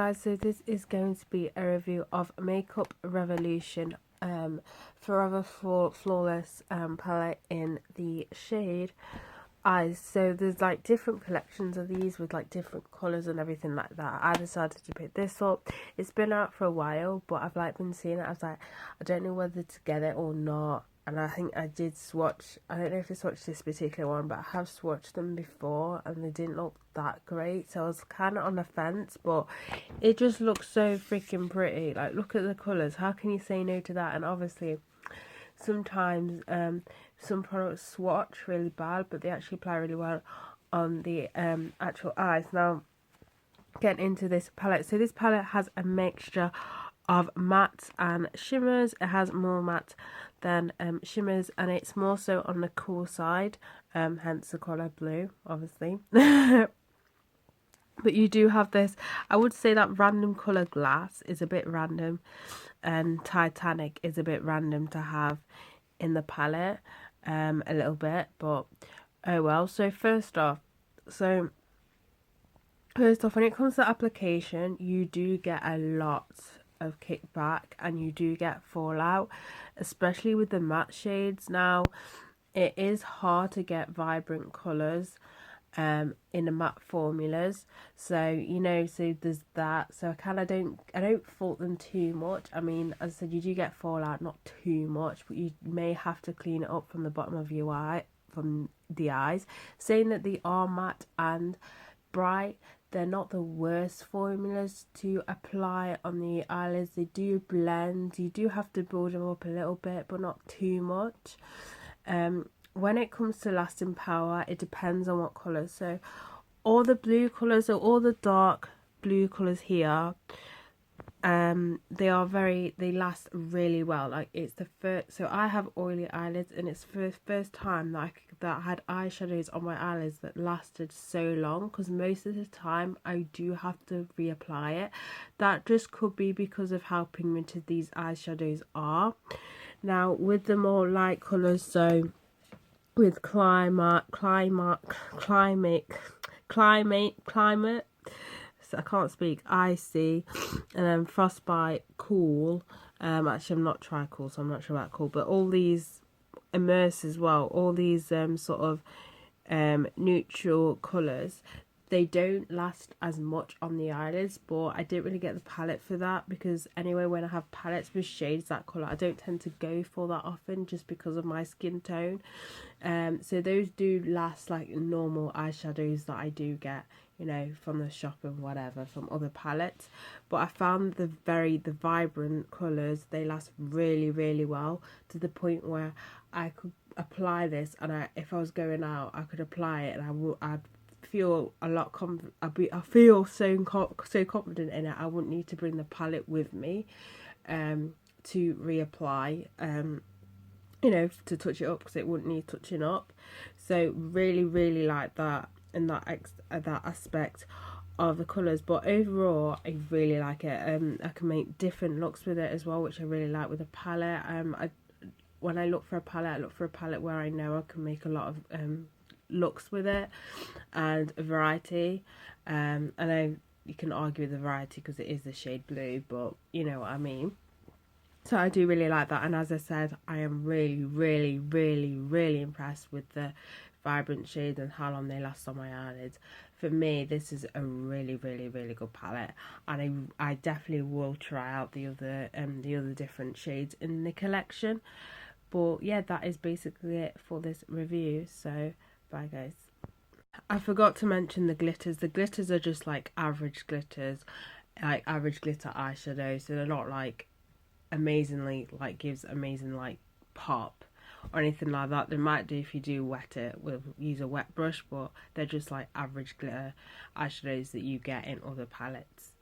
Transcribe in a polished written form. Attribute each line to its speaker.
Speaker 1: guys, so this is going to be a review of Makeup Revolution Forever Flawless palette in the shade Eyes. So there's like different collections of these with like different colours and everything like that. I decided to pick this up. It's been out for a while, but I've like been seeing it. I was like, I don't know whether to get it or not. And I think I did swatch, I don't know if I swatched this particular one, but I have swatched them before and they didn't look that great. So I was kind of on the fence, but it just looks so freaking pretty. Like, look at the colours. How can you say no to that? And obviously, sometimes some products swatch really bad, but they actually apply really well on the actual eyes. Now, getting into this palette. So this palette has a mixture of mattes and shimmers. It has more matte than shimmers, and it's more so on the cool side, hence the colour blue, obviously. But you do have this, I would say that random colour glass is a bit random, and Titanic is a bit random to have in the palette, a little bit, but oh well. So first off, when it comes to application, you do get a lot of kickback and you do get fallout, especially with the matte shades. Now, it is hard to get vibrant colours in the matte formulas, so you know, so there's that. So I don't fault them too much. I mean, as I said, you do get fallout, not too much, but you may have to clean it up from the bottom of your eye, from the eyes. Saying that they are matte and bright, they're not the worst formulas to apply on the eyelids. They do blend. You do have to build them up a little bit, but not too much. When it comes to lasting power, it depends on what colours. So all the blue colours, or all the dark blue colours here, they last really well. Like, it's the first, so I have oily eyelids, and it's the first time that I had eyeshadows on my eyelids that lasted so long, because most of the time I do have to reapply it. That just could be because of how pigmented these eyeshadows are. Now, with the more light colours, so with climate, so I can't speak, icy, and then frostbite, cool. Actually, I'm not try cool, so I'm not sure about cool, but all these immerse as well, all these sort of neutral colours, they don't last as much on the eyelids. But I didn't really get the palette for that, because anyway, when I have palettes with shades that colour, I don't tend to go for that often, just because of my skin tone. So those do last like normal eyeshadows that I do get, you know, from the shop and whatever, from other palettes. But I found the vibrant colours, they last really, really well, to the point where I could apply this, and if I was going out, I could apply it, and I'd feel a lot I feel so confident in it. I wouldn't need to bring the palette with me to reapply, you know, to touch it up, because it wouldn't need touching up. So really, really like that, and that aspect of the colours. But overall, I really like it. I can make different looks with it as well, which I really like with a palette. When I look for a palette, I look for a palette where I know I can make a lot of looks with it, and a variety. I know you can argue with the variety because it is the shade blue, but you know what I mean. So I do really like that, and as I said, I am really, really, really, really impressed with the vibrant shades and how long they last on my eyelids. For me, this is a really, really, really good palette, and I definitely will try out the other different shades in the collection. But yeah, that is basically it for this review. So bye guys. I forgot to mention the glitters. The glitters are just like average glitters, like average glitter eyeshadow. So they're not like amazingly, like gives amazing like pop or anything like that. They might do if you do wet it, use a wet brush, but they're just like average glitter eyeshadows that you get in other palettes.